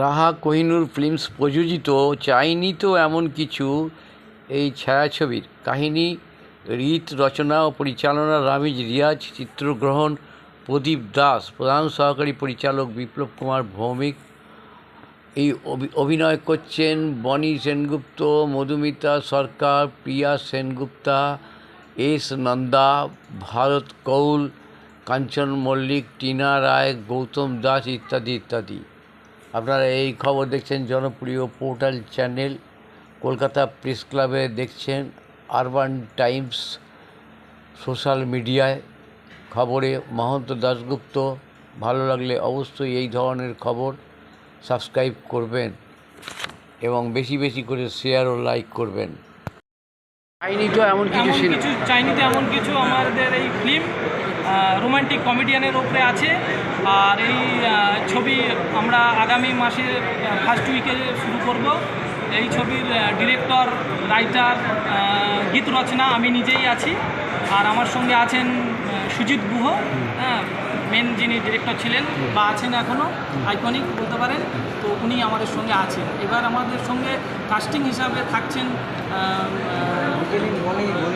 রাহা Kohinoor films প্রযোজিত চাইনি তো এমন কিছু এই ছায়াছবির কাহিনী, রীত, রচনা ও পরিচালনা রামিজ রিয়াজ, চিত্রগ্রহণ প্রদীপ দাস, প্রধান সহকারী পরিচালক বিপ্লব কুমার ভৌমিক। এই অভিনয় করছেন বনি সেনগুপ্ত, মধুমিতা সরকার, প্রিয়া সেনগুপ্তা, এস নন্দা, ভারত কৌল, কাঞ্চন মল্লিক, টিনা রায়, গৌতম দাস ইত্যাদি ইত্যাদি। আপনারা এই খবর দেখছেন জনপ্রিয় পোর্টাল চ্যানেল কলকাতা প্রেস ক্লাবে, দেখছেন আরবান টাইমস, সোশ্যাল মিডিয়ায় খবরে মহন্ত দাশগুপ্ত। ভালো লাগলে অবশ্যই এই ধরনের খবর সাবস্ক্রাইব করবেন এবং বেশি বেশি করে শেয়ার ও লাইক করবেন। চাইনিতে এমন কিছু আমাদের এই ফিল্ম রোমান্টিক কমেডিয়ানের ওপরে আছে। আর এই ছবি আমরা আগামী মাসে ফার্স্ট উইকে শুরু করব। এই ছবির ডিরেক্টর, রাইটার, গীত রচনা আমি নিজেই আছি। আর আমার সঙ্গে আছেন সুজিত গুহ, মেন যিনি ডিরেক্টর ছিলেন বা আছেন এখনও, আইকনিক বলতে পারেন, তো উনি আমাদের সঙ্গে আছেন। এবার আমাদের সঙ্গে কাস্টিং হিসাবে থাকছেন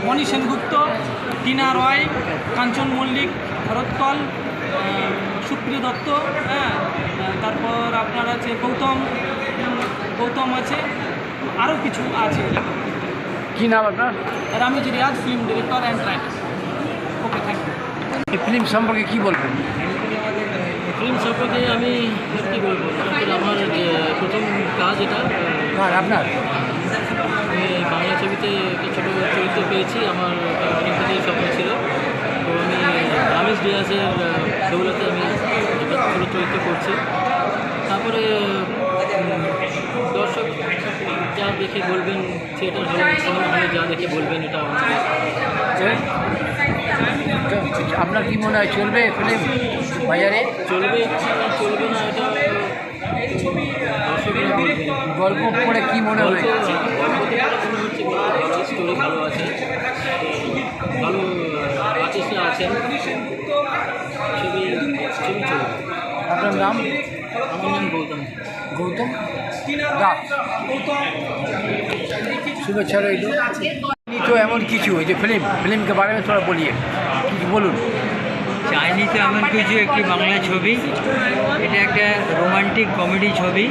বনি সেনগুপ্ত, টিনা রয়, কাঞ্চন মল্লিক, ভরত কল, সুপ্রিয় দত্ত, তারপর আপনার আছে গৌতম আছে, আরও কিছু আছে। কী নাম আপনার? Ramiz Riaz, film director and writer. Okay, thank you. এই ফিল্ম সম্পর্কে কী বলবেন? ফিল্ম সম্পর্কে আমি কী বলবো, আমার প্রথম কাজ এটা। আপনার আমি বাংলা ছবিতে একটা ছোটো চরিত্র পেয়েছি। আমার অনেক দিকেই স্বপ্ন ছিল, তো আমি রামিজ রিয়াজের দৌলতে আমি একটা ছোটো চরিত্র করছি। তারপরে দর্শক যা দেখে বলবেন, থিয়েটার হলে যা দেখে বলবেন, এটা আপনার কি মনে হয় চলবে ফিল্ম বাজারে? চলবে না এটা দর্শকরা বলবে। গল্প পড়ে কি মনে হয়? স্টোরি ভালো আছে, ভালো আর্টিস্টরা আছেন, ছবি চলবে। আপনার নাম? আমার নাম গৌতম দাস। শুভেচ্ছা রইল। তো এমন কিছু এই যে फिल्म के बारे में थोड़ा बोलिए, বলুন। চাইনিতে এমন কিছু একটি বাংলা ছবি। এটা একটা রোমান্টিক কমেডি ছবি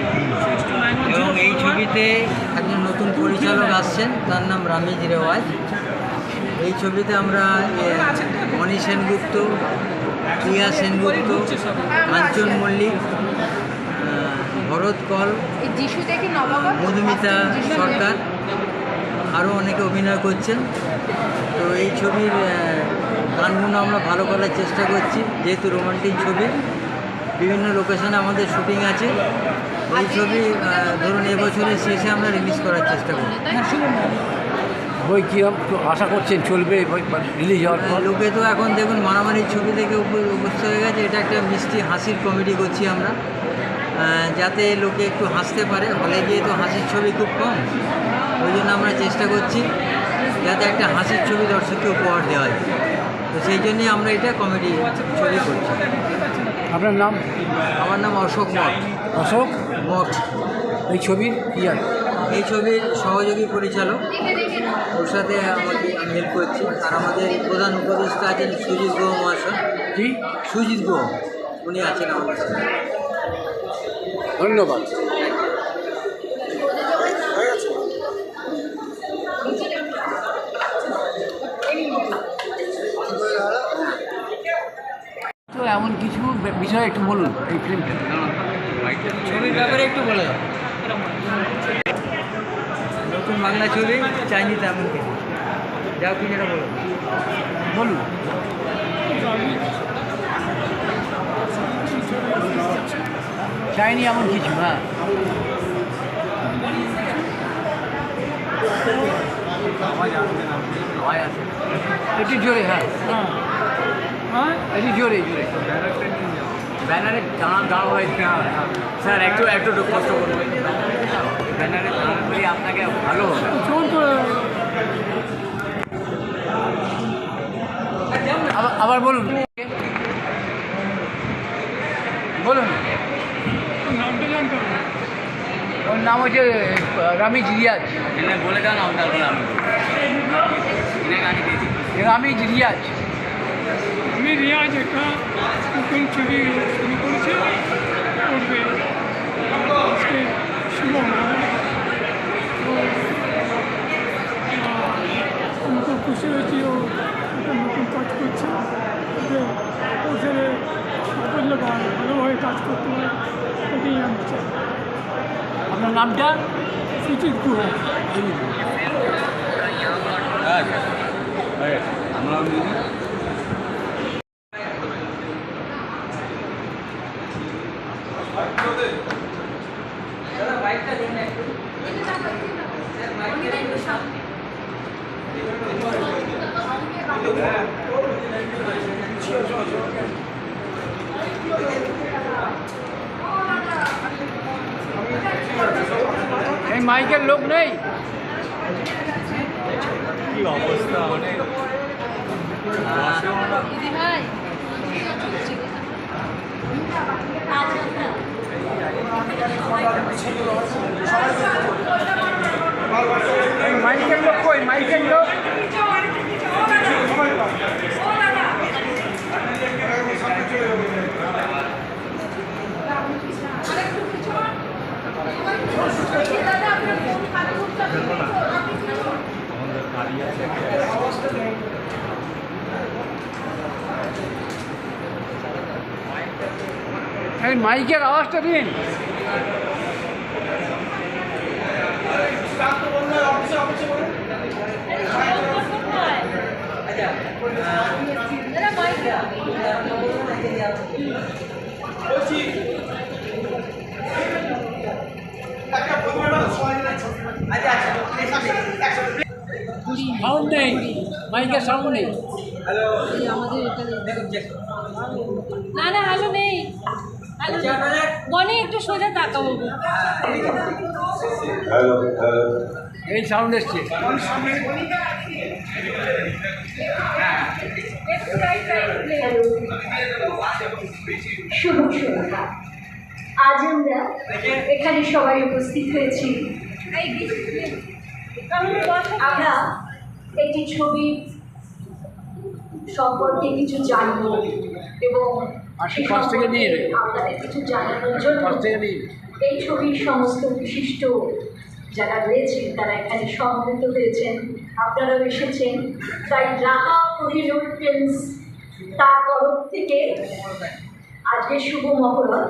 এবং এই ছবিতে একজন নতুন পরিচালক আসছেন, তার নাম রামিজ রিয়াজ। এই ছবিতে আমরা বনি সেনগুপ্ত, প্রিয়া সেনগুপ্ত, কাঞ্চন মল্লিক, ভরত কল, মধুমিতা সরকার, আরও অনেকে অভিনয় করছেন। তো এই ছবির গানগুলো আমরা ভালো করার চেষ্টা করছি, যেহেতু রোমান্টিক ছবি। বিভিন্ন লোকেশনে আমাদের শুটিং আছে। এই ছবি ধরুন এবছরের শেষে আমরা রিলিজ করার চেষ্টা করি। বই কীরকম আশা করছেন চলবে রিলিজ হওয়ার পর? লোকে তো এখন দেখুন মারামারির ছবি থেকে অভ্যস্ত হয়ে গেছে। এটা একটা মিষ্টি হাসির কমেডি করছি আমরা, যাতে লোকে একটু হাসতে পারে। হলে গিয়ে তো হাসির ছবি খুব কম, ওই জন্য আমরা চেষ্টা করছি যাতে একটা হাসির ছবি দর্শককে উপহার দেওয়া যায়। তো সেই জন্যই আমরা এটা কমেডি ছবি করছি। আপনার নাম? আমার নাম অশোক মঠ। এই ছবির এই ছবির সহযোগী পরিচালক, ওর সাথে আমি হেল্প করছি। আর আমাদের প্রধান উপদেষ্টা আছেন সুজিত গুহ মহাশয়। সুজিত গুহ, উনি আছেন আমাদের সাথে। ধন্যবাদ। তো এমন কিছু বিষয় একটু বলুন এই ফিল্মটা। ছবির ব্যাপারে একটু বলে দাও। নতুন বাংলা ছবি, চাইনিতে এমন কিছু যাও কি যেটা বলুন। চাইনি এমন কিছু, একটু জোরে, একটু জোরে ব্যানারে দাঁড়ানো স্যার, একটু কষ্ট করবো। ব্যানারে দাঁড়ালে আপনাকে ভালো হবে। আবার বলুন। নামটা জানতে হবে। ওর নাম হচ্ছে রামিজ রিয়াজ। বলে দেন আপনার নাম। রামিজ রিয়াজ। আমি রিয়াজ একটা নতুন ছবি শুরু করেছে, করবে আজকে শুভ মহড়া। তো আমি খুব খুশি হয়েছি ও একটা নতুন কাজ করছে, ওকে ওখানে সাফল্য পায়, ভালোভাবে কাজ করতে পারে, এটাই আমি চাই। আপনার নামটা? সুচিত গুহ। এই মাইকের লোক নেই। মাইকের লোক কই? মাইকের লোক মাইকের আওয়াজটা দিন। সাউন্ড নেই, মাইকের সাউন্ড নেই। না না হ্যালো নেই, হ্যালো বনে একটু সোজা তাকাবো। এই সাউন্ড এসছে। শুভ সন্ধ্যা। আজ আমরা এখানে সবাই উপস্থিত হয়েছি, আমরা একটি ছবি সম্পর্কে কিছু জানবো এবং আপনাদের কিছু জানানোর জন্য এই ছবির সমস্ত বিশিষ্ট যারা রয়েছেন তারা এখানে সমবেত হয়েছেন, আপনারাও এসেছেন। তাই রাহা কোহিনুর ফিল্মস তার তরফ থেকে আজকে শুভ মহরত,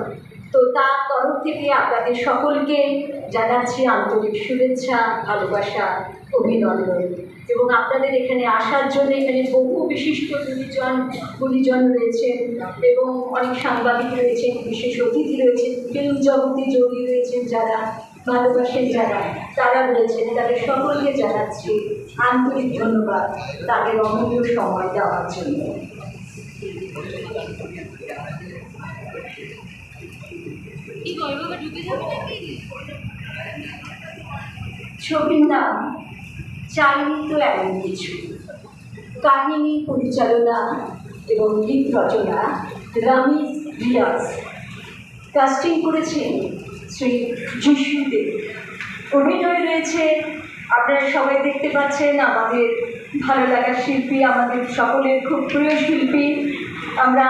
তো তার তরফ থেকে আপনাদের সকলকে জানাচ্ছি আন্তরিক শুভেচ্ছা, ভালোবাসা, অভিনন্দন। এবং আপনাদের এখানে আসার জন্য এখানে বহু বিশিষ্ট গুণীজন রয়েছেন এবং অনেক সাংবাদিক রয়েছেন, বিশেষ অতিথি রয়েছেন, ফিল্ম জগতে জড়িয়ে রয়েছেন যারা, ভালোবাসেন যারা, তারা রয়েছেন। তাদের সকলকে জানাচ্ছি আন্তরিক ধন্যবাদ তাদের অমূল্য সময় দেওয়ার জন্য। ছবির নাম চাইনি তো এমন কিছু। কাহিনী, পরিচালনা এবং গীত রচনা রামিজ রিয়াজ। কাস্টিং করেছেন শ্রী যিশু দেব। অভিনয় রয়েছে, আপনারা সবাই দেখতে পাচ্ছেন, আমাদের ভালো লাগার শিল্পী, আমাদের সকলের খুব প্রিয় শিল্পী। আমরা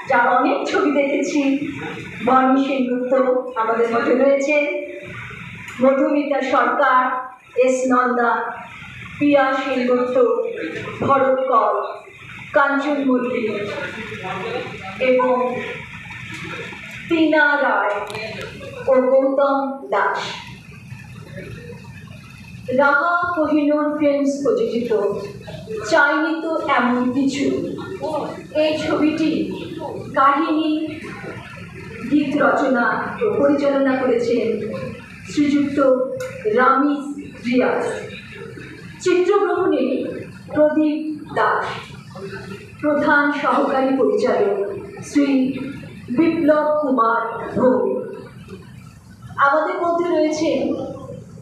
যা অনেক ছবি দেখেছি, বর্ণী সেনগুপ্ত আমাদের মধ্যে রয়েছে, মধুমিতা সরকার, এস নন্দা, পিয়া সেনগুপ্ত, ভরত কর, কাঞ্চন মল্লিক এবং টিনা রায় ও গৌতম দাস। রাহা কোহিনুর ফিল্মস প্রযোজিত চাইনি তো এমন কিছু, এই ছবিটি কাহিনী, গীত রচনা ও পরিচালনা করেছেন শ্রীযুক্ত রামিজ রিয়াজ। চিত্রগ্রহণে প্রদীপ দাস, প্রধান সহকারী পরিচালক শ্রী বিপ্লব কুমার ভৌমিক। আমাদের মধ্যে রয়েছেন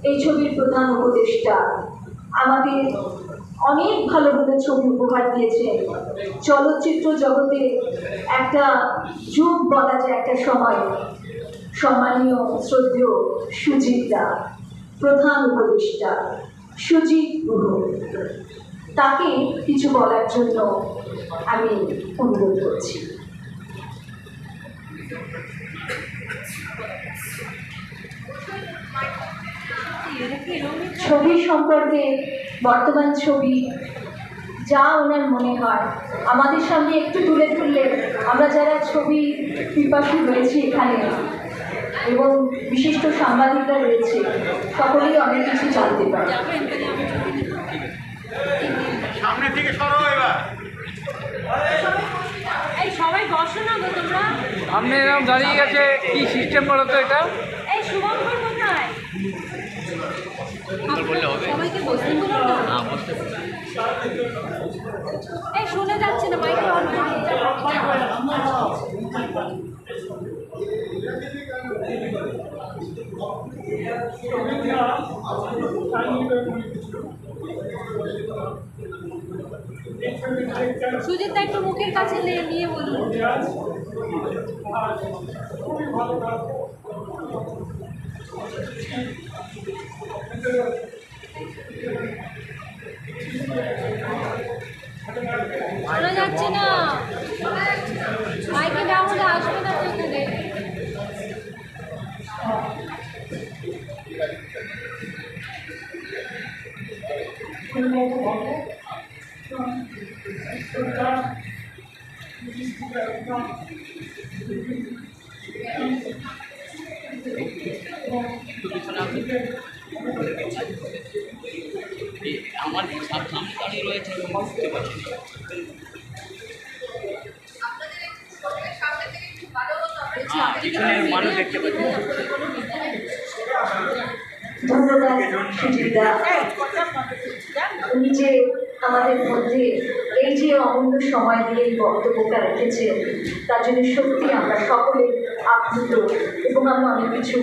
এই ছবির প্রধান উপদেষ্টা, আমাদের অনেক ভালো ভালো ছবি উপহার দিয়েছেন। চলচ্চিত্র জগতে একটা যুগ বলা যায়, একটা সময় সম্মানীয় শ্রদ্ধেয় সুজিত দা, প্রধান উপদেষ্টা সুজিত গুহ, তাকে কিছু বলার জন্য আমি অনুরোধ করছি। ছবি সম্পর্কে বর্তমান ছবি যা ওনার মনে হয় আমাদের সামনে একটু তুলে ধরলে আমরা যারা ছবি পিপাসু রয়েছি এখানে এবং বিশিষ্ট সাংবাদিকরা রয়েছে সকলেই অনেক কিছু জানতে পারে। সামনে থেকে সরো এবার। এই সবাই বসো না গো তোমরা। সামনে এরকম দাঁড়িয়ে গেছে, কি সিস্টেম বলো তো এটা? এই শুভঙ্কর কোথায়? সবাইকে বসতে বলো না। এই শোনা যাচ্ছে না, মাইকে অন সুজিত দা একটু মুখের কাছে নিয়ে বলুন। শোনা যাচ্ছে না, মাইকে না হলে আসবে না তো এখানে। আমার সামনে দাঁড়িয়ে রয়েছে বুঝতে পারছি না। মানুষ দেখতে পাচ্ছি। ধন্যবাদ সুজিতা, উনি যে আমাদের মধ্যে এই যে অমূল্য সময় দিয়ে এই বক্তব্যটা রেখেছেন তার জন্য সত্যি আমরা সকলে আপ্লুত এবং আমরা অনেক কিছু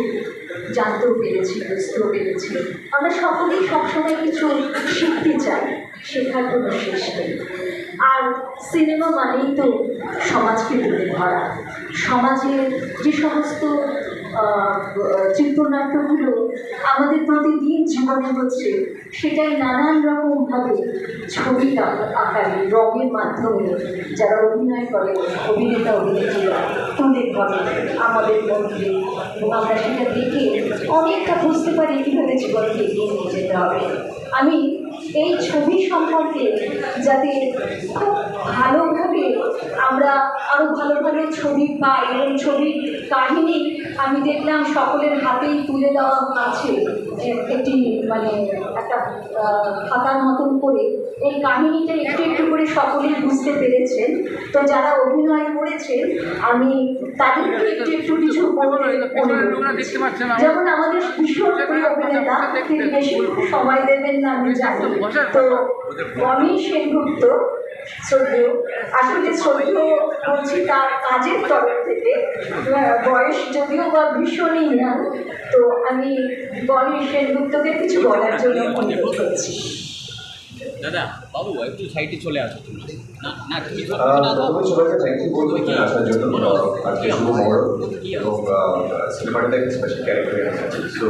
জানতেও পেরেছি, বুঝতেও পেরেছি। আমরা সকলেই সবসময় কিছু শিখতে চাই, শেখার কোনো শেষ নেই। আর সিনেমা মানেই তো সমাজকে তুলে ধরা, সমাজের যে সমস্ত চিত্রনাট্যগুলো আমাদের প্রতিদিন জীবনে হচ্ছে সেটাই নানান রকমভাবে ছবি আকারে রঙের মাধ্যমে যারা অভিনয় করে অভিনেতা অভিনেত্রীরা তুলে ধরে আমাদের মধ্যে, এবং আমরা সেটা দেখে অনেকটা বুঝতে পারি কীভাবে জীবনকে এগিয়ে নিয়ে যেতে হবে। আমি এই ছবি সম্পর্কে যাতে খুব ভালোভাবে আমরা আরও ভালোভাবে ছবি পাই এবং ছবির কাহিনী আমি দেখলাম সকলের হাতেই তুলে দেওয়া আছে একটি মানে একটা খাতার মতন করে। এই কাহিনীটা একটু একটু করে সকলেই বুঝতে পেরেছেন। তো যারা অভিনয় করেছেন আমি তাদেরকে একটু একটু কিছু যেমন আমাদের ভীষণ প্রিয় অভিনেতা, তিনি বেশি সময় দেবেন না আমি জানি। তো বনি সেনগুপ্ত শ্রদ্ধেয়, আসলে শ্রদ্ধেয় বলছি তার কাজের তরফ থেকে, বয়স যদিও বা ভীষণই না, তো আমি বনি সেনগুপ্তকে কিছু বলার জন্য অনুরোধ করছি। দাদা বাবু একটু সাইডে চলে আসো তোমরা। না না তুমি প্রথমে সবাইকে থ্যাংক ইউ বলবো এখানে আসার জন্য। আজকে শুভ মহরম এবং সিনেমাটাতে একটা স্পেশাল ক্যারেক্টার এসেছে। সো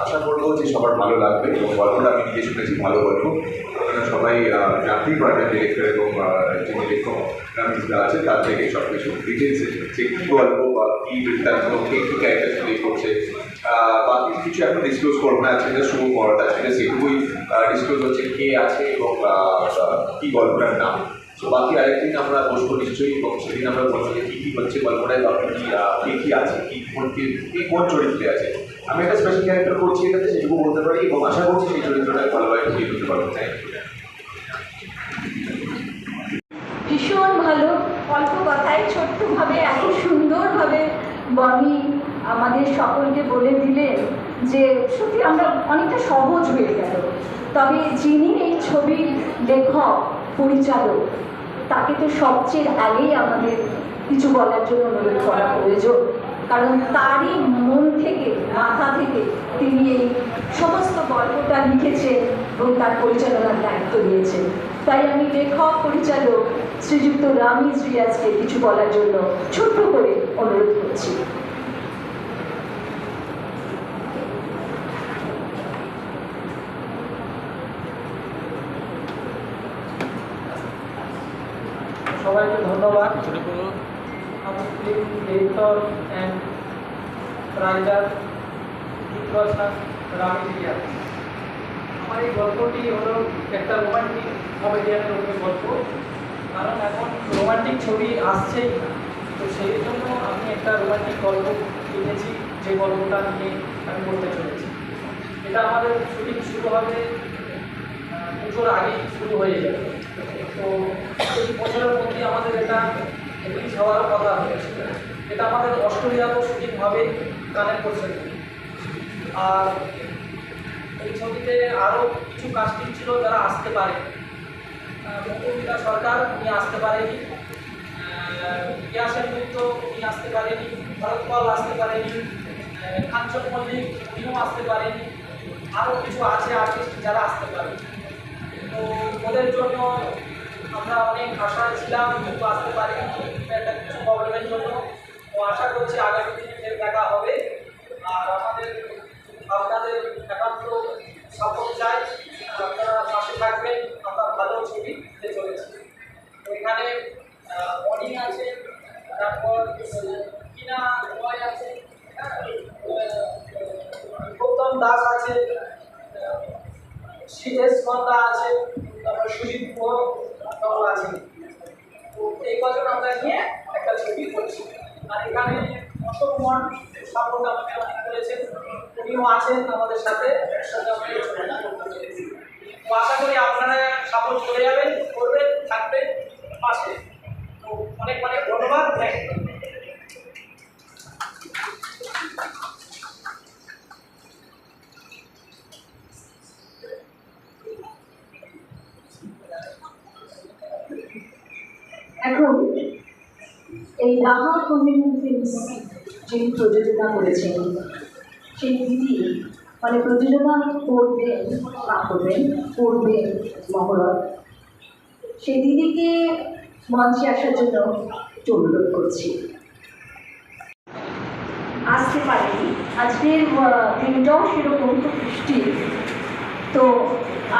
আশা করবো যে সবার ভালো লাগবে এবং গল্পটা আমি নিজে শুনেছি, ভালো গল্প। আপনারা সবাই জানতেই পারবেন ডিরেক্টর এবং যিনি লেখক রামিজদা আছে তার থেকে সব কিছু ডিটেলসে যে কী গল্প বা কী বৃত্তান্ত, কে কী ক্যারেক্টার প্লে করছে, বাকি কিছু এখন ডিসক্লোজ করবো না। আজকে শুভ মহরম, আজকে সেটুকুই ডিসক্লোজ হচ্ছে কে আছে এবং কী গল্পটার নাম। তো বাকি আরেকদিন আমরা বসবো নিশ্চয়ই এবং সেদিন আমরা বলবো যে কী কী হচ্ছে গল্পটায়, বাকি কে কী আছে, কোন চরিত্রে আছে। আমি একটা স্পেশাল ক্যারেক্টার করছি এটাতে, সেটুকু বলতে পারি এবং আশা করছি সেই চরিত্রটাকে ভালোভাবে ফুটিয়ে তুলতে পারবো। Thank you. ভীষণ ভালো, অল্প কথায় ছোট্টভাবে এত সুন্দরভাবে বনি আমাদের সকলকে বলে দিলেন যে সত্যি আমরা অনেকটা সহজ হয়ে গেল। তবে যিনি এই ছবির লেখক পরিচালক তাকে তো সবচেয়ে আগেই আমাদের কিছু বলার জন্য অনুরোধ করা প্রয়োজন, কারণ তারই মন থেকে মাথা থেকে তিনি এই সমস্ত গল্পটা লিখেছেন এবং তার পরিচালনার দায়িত্ব নিয়েছেন। তাই আমি লেখক পরিচালক শ্রীযুক্ত রামিজ রিয়াজকে কিছু বলার জন্য ছোট্ট করে অনুরোধ করছি। সবাইকে ধন্যবাদ। আমার film director and writer Ramiz Riaz. আমার এই গল্পটি হলো একটা রোমান্টিক কমেডিয়ানের উপরে গল্প, কারণ এখন রোমান্টিক ছবি আসছেই, তো সেই জন্য আমি একটা রোমান্টিক গল্প কিনেছি, যে গল্পটা নিয়ে আমি বলতে চলেছি। এটা আমাদের শুটিং শুরু হবে পুজোর আগেই শুরু হয়ে যাবে, তো এই বছরের মধ্যে আমাদের এটা রিলিজ হওয়ারও কথা হয়েছে। এটা আমাদের অস্ট্রেলিয়াতেও শুটিং হবে কানেক্ট করছে। আর এই ছবিতে আরও কিছু কাস্টিং ছিল যারা আসতে পারে, মৌমিতা সরকার উনি আসতে পারেনি, ইয়াসের মিত্র উনি আসতে পারেনি, ভরত পাল আসতে পারেনি, কাঞ্চন মল্লিক উনিও আসতে পারেনি, আরও কিছু আছে আর্টিস্ট যারা আসতে পারে। তো ওদের জন্য আমরা অনেক আশা ছিলাম, কিন্তু আসতে পারিনি একটা কিছু প্রবলেমের জন্য। তো আশা করছি আগামী দিনে ফের দেখা হবে। আর আমাদের আপনাদের একান্ত সাপোর্ট চাই, আপনারা পাশে থাকবেন, আমরা ভালো ছবি দিতে চলেছি। তো এখানে অনি আছে, তারপর কিনা রয় আছে, গৌতম দাস আছে, সিদ্ধেশ মন্দা আছে, তারপর সুজিত মোহ আছে। তো এই কজন আমরা নিয়ে একটা ছবি করছি। আর এখানে অশোক মন সাপোর্ট আমাকে অনেক করেছেন, উনিও আছেন আমাদের সাথে, একসাথে আমরা এই ছবিটা করতে পেরেছি। তো আশা করি আপনারা সাপোর্ট করে যাবেন, করবেন, থাকবেন পাশে। তো অনেক অনেক ধন্যবাদ। এখন এই রাহা কমিউনিটি ফিল্মস যিনি প্রযোজনা করেছেন সেই দিদি মানে প্রযোজনা করবেন মহরত, সেই দিদিকে মঞ্চে আসার জন্য অনুরোধ করছি। আসতে পারেনি, আজকের দিনটাও সেরকম খুব বৃষ্টি, তো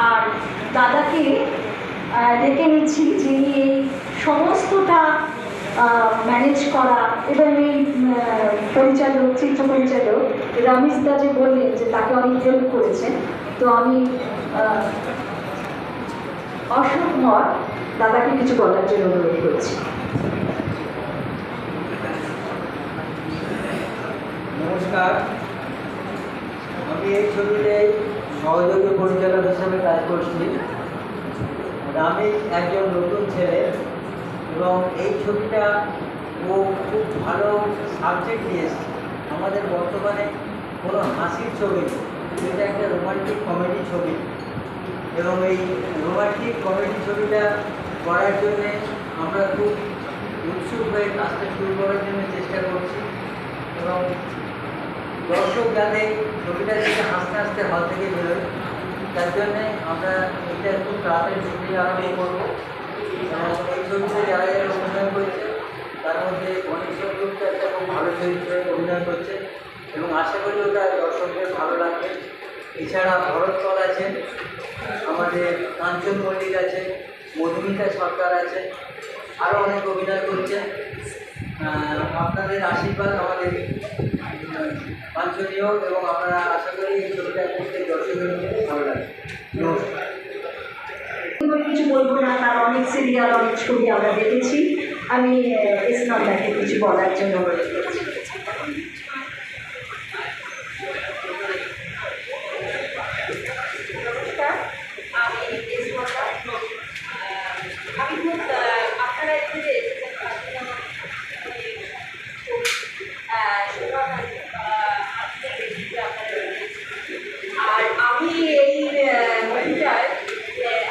আর দাদাকে ডেকে নিচ্ছি, যিনি এই সমস্তটা ম্যানেজ করা এবং এই চিত্র পরিচালক রামিজ দা যে বললেন যে তাকে অনেক হেল্প করেছেন। তো আমি অশোক মঠ দাদাকে কিছু বলার জন্য অনুরোধ করছি। নমস্কার, আমি এই ছবিতে সহযোগী পরিচালক হিসেবে কাজ করছি। আমি একজন নতুন ছেলে এবং এই ছবিটা ও খুব ভালো সাবজেক্ট দিয়েছে। আমাদের বর্তমানে কোনো হাসির ছবি নেই, এটা একটা রোমান্টিক কমেডি ছবি এবং এই রোমান্টিক কমেডি ছবিটা করার জন্যে আমরা খুব উৎসুক হয়ে কাজটা শুরু করার জন্য চেষ্টা করছি এবং দর্শক যাতে ছবিটা দেখে হাসতে হাসতে হল থেকে বেরোয়, তার জন্যে আমরা এটা খুব তাড়াতাড়ি শুটিং আরম্ভ করবো। এবং এই ছবিতে যারা যারা অভিনয় করছে তার মধ্যে গণেশ গুপ্ত একটা খুব ভালো চরিত্রে অভিনয় করছে এবং আশা করি ওটা দর্শকদের ভালো লাগবে। এছাড়া ভরত পাল আছেন, আমাদের কাঞ্চন মল্লিক আছে, মধুমিতা সরকার আছে, আরও অনেক অভিনয় করছেন। আপনাদের আশীর্বাদ আমাদের বাঞ্ছনীয় এবং আমরা আশা করি এই ছবিটা প্রত্যেক দর্শকের মধ্যে ভালো লাগে। নমস্কার। কিছু বলবো না, তার অনেক সিরিয়াল অনেক ছবি আমরা দেখেছি। আমি ইসলামদাকে কিছু বলার জন্য অনুরোধ করছি। নমস্কার, আমি ইসলামদা। আমি খুব আপনারা এখানে আর আমি এই মুভিটার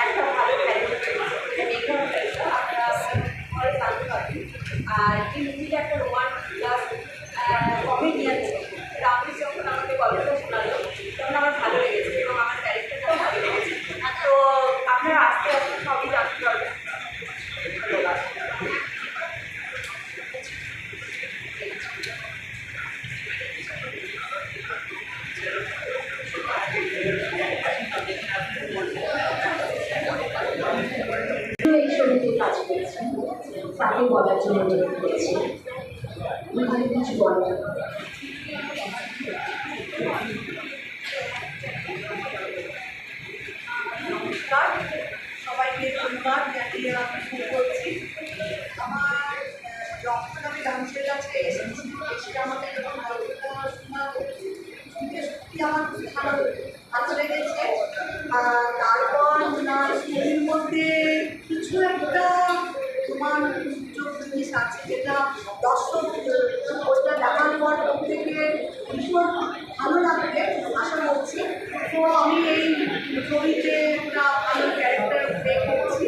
একটা ভালো আপনারা পরে জানতে পারবেন। আর এই মুভিটা একটা রোমান্টিক প্লাস অভিনয় করেছি। এখানে কিছু বলো। নমস্কার, সবাইকে ধন্যবাদ জানিয়ে আমি শুরু করছি। আমার যখন আমি ডান্সের কাছে এসেছি, এসে আমাকে যখন গল্পটা শোনা শুনতে সত্যি আমার খুব ভালো লেগেছে। তারপর স্টোরির মধ্যে কিছু একটা তোমার সুযোগ জিনিস আছে যেটা দর্শক ওটা দেখার পর প্রত্যেকে ভীষণ ভালো লাগবে আশা করছি। তো আমি এই ছবিতে একটা ভালো ক্যারেক্টার প্লে করছি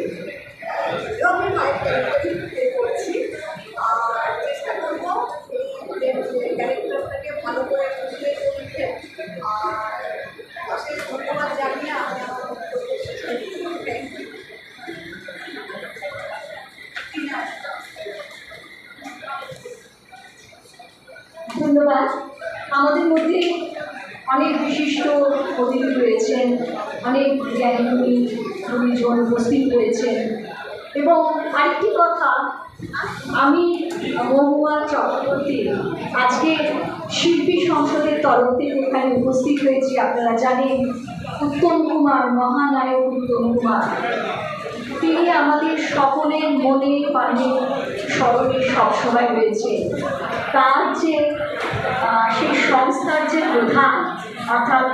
এবং আমি ভালো ক্যারেক্টারই প্লে করছি, আর চেষ্টা করবো এই ক্যারেক্টারটাকে ভালো করে ফুটিয়ে তুলতে। আর অশেষ ধন্যবাদ জানিয়ে আমি আমার বক্তব্য শেষ করছি। ধন্যবাদ। আমাদের মধ্যে অনেক বিশিষ্ট অতিথি রয়েছেন, অনেক জ্ঞানী গুণীজন উপস্থিত রয়েছেন। এবং আরেকটি কথা, আমি মহুয়া চক্রবর্তী আজকে শিল্পী সংসদের তরফ থেকে এখানে উপস্থিত হয়েছি। আপনারা জানেন উত্তম কুমার, মহানায়ক উত্তম কুমার, তিনি আমাদের সকলের মনে প্রাণে স্মরণে সবসময় রয়েছে। তার যে সেই সংস্থার যে প্রধান অর্থাৎ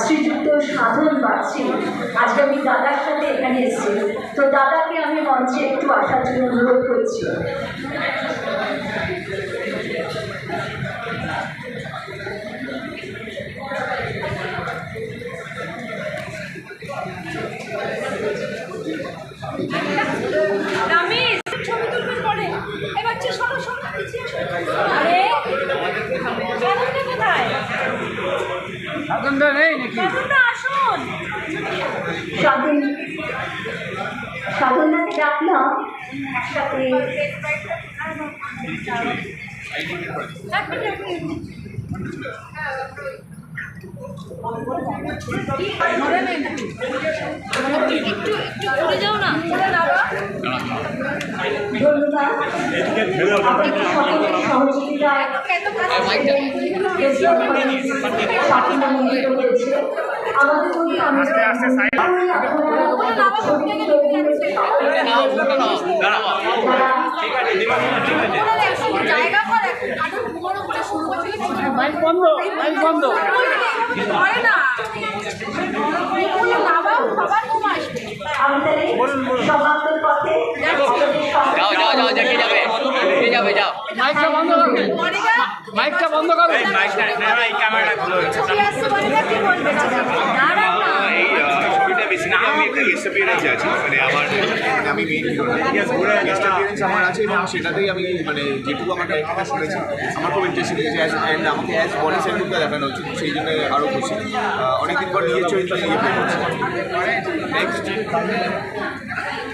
শ্রীযুক্ত সাধন বাগচি, আজকে আমি দাদার সাথে এখানে এসেছি। তো দাদাকে আমি মঞ্চে একটু আসার জন্য অনুরোধ করছি। ছবি তুলবেন পরে। এবার সরো সরো পিছিয়ে সরো। আরে সাধনদা কোথায়? সাধনদা নেই নাকি? সাধনদা আসুন। সাধনদাকে ডাকলাম একসাথে। একটু ঘুরে যাও না। ধন্যবাদ আপনাদের সকলের সহযোগিতায় হয়েছে। আমাদের মধ্যে মাইক বন্ধ, মাইক বন্ধ। সমাপ্তির পথে মাইকটা বন্ধ করো, মাইকটা বন্ধ করো। আমি একটা গেস্ট অ্যাপিয়ারেন্সে আছি, মানে আমার আমি মেইন হিরো না, গেস্ট অ্যাপিয়ারেন্স আমার আছে এবং সেটাতেই আমি মানে যেটুকু আমার ক্যারেক্টারটা শুনেছি আমার খুব ইন্টারেস্টিং লেগেছে। অ্যান্ড আমাকে অ্যাজ বনি সেনগুপ্তা দেখানো হচ্ছে, সেই জন্য আরও খুশি। অনেকদিন পর নিজের চরিত্র নিয়ে প্লে করছি। নেক্সট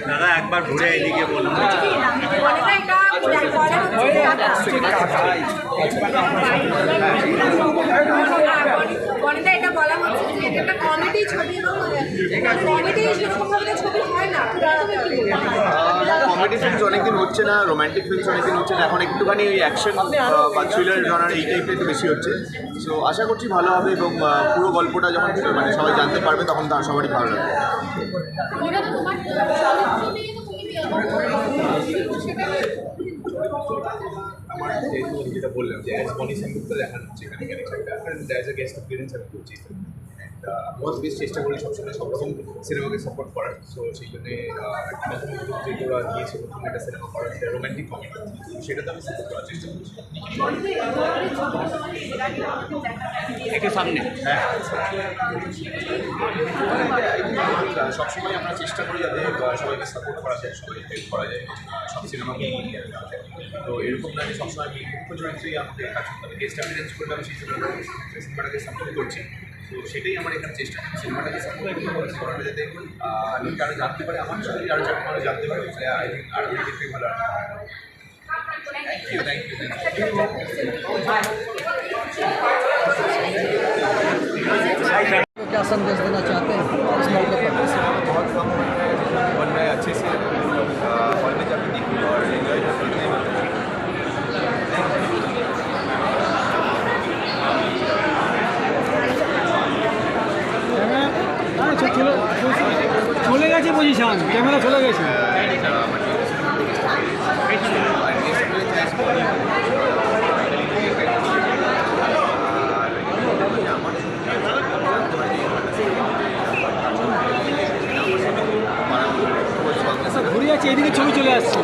দাদা একবার ঘুরে এদিকে বলুন। বনিদা, এটা বলা হচ্ছে যে এটা একটা কমেডি ছবি এবং কমেডি সেরকমভাবে ছবি হয় না। কমেডি ফিল্মস অনেকদিন হচ্ছে না, রোম্যান্টিক ফিল্মস অনেকদিন হচ্ছে না, এখন একটুখানি ওই অ্যাকশন বা থ্রিলার জনার এই টাইপের একটু বেশি হচ্ছে। সো আশা করছি ভালো হবে এবং পুরো গল্পটা যখন মানে সবাই জানতে পারবে তখন তার সবারই ভালো লাগবে। আমার যেহেতু যেটা বললাম যে অ্যাজ বনি সেনগুপ্তা দেখানো হচ্ছে এখানে ক্যারেক্টারটা, অ্যাজ এ গেস্ট অ্যাপিয়ারেন্স আমি করছি। বহুত বেশ চেষ্টা করি সবসময় সব রকম সিনেমাকে সাপোর্ট করার। সো সেই জন্যে একটা নতুন যেহেতু ওরা দিয়েছে প্রথম একটা সিনেমা করার, সেটা রোম্যান্টিক কমেডি, সেটাতে আমি সাপোর্ট করার চেষ্টা করছি। একটু সামনে, হ্যাঁ সবসময় আমরা চেষ্টা করি যাতে সবাইকে সাপোর্ট করা যায়, সবাইকে হেল্প করা যায় সব সিনেমাকে। তো এরকম না যে সবসময় আমি মুখ্য চরিত্রেই আমাকে কাজ করতে হবে, গেস্ট অ্যাপিয়ারেন্স করলে আমি সেই সিনেমাটাকে সাপোর্ট করছি। তো সেটাই আমার এখানে চেষ্টা, সিনেমাটাকে সাপোর্ট করতে সিনেমাটা যাতে লোকে আরও জানতে পারে, আমার ছবি আরও যাতে মানুষ জানতে পারে, আই থিঙ্ক আরও দেখতে ভালো লাগে। থ্যাংক ইউ, থ্যাংক ইউ, क्या संदेश देना चाहते हैं इस मौके पर? बहुत कम बन रहा है अच्छे से, हॉल में जाकर देखिए और एंजॉय करते हैं। ক্যামেরা চলে গেছে। ঘুরে যাচ্ছে, এদিকে ছবি চলে আসছে।